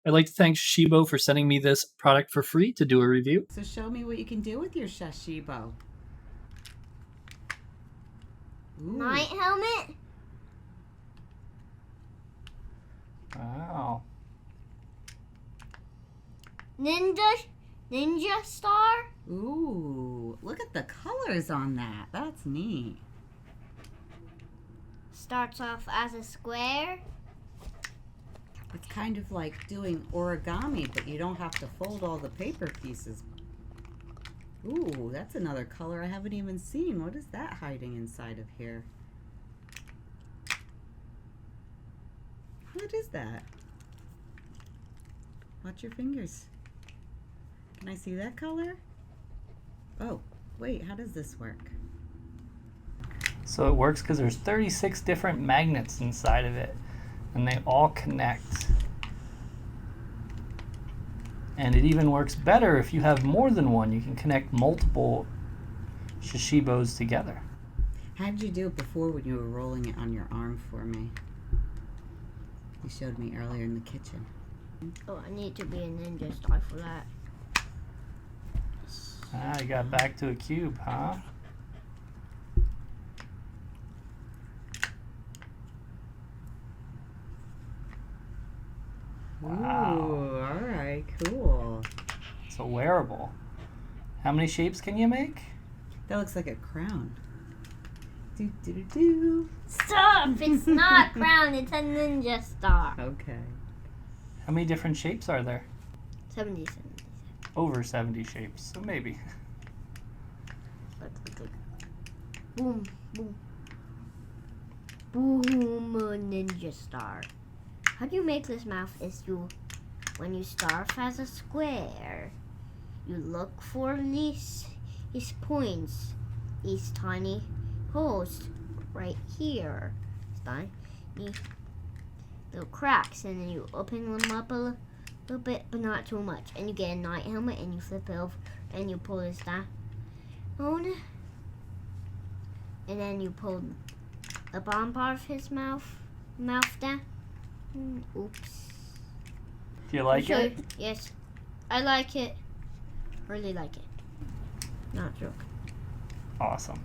I'd like to thank Shashibo for sending me this product for free to do a review. So show me what you can do with your Shashibo. Night helmet. Wow. Ninja star. Ooh, look at the colors on that. That's neat. Starts off as a square. It's kind of like doing origami, but you don't have to fold all the paper pieces. Ooh, that's another color I haven't even seen. What is that hiding inside of here? What is that? Watch your fingers. Can I see that color? Oh, wait, how does this work? So it works because there's 36 different magnets inside of it, and they all connect. And it even works better if you have more than one. You can connect multiple Shashibos together. How did you do it before when you were rolling it on your arm for me? You showed me earlier in the kitchen. Oh, I need to be a ninja star for that. Ah, you got back to a cube, huh? Wow. Ooh, all right, cool. It's a wearable. How many shapes can you make? That looks like a crown. Do do do do. Stop! It's not crown. It's a ninja star. Okay. How many different shapes are there? 77. Over 70 shapes, so maybe. Look. Boom, boom. Boom, a ninja star. How do you make this mouth is when you start as a square, you look for these points, these tiny holes right here. Tiny little cracks, and then you open them up a little bit, but not too much. And you get a night helmet, and you flip it over, and you pull this down. And then you pull the bottom part of his mouth down. Oops. Do you like it? Yes. I like it. Really like it. Not joking. Awesome.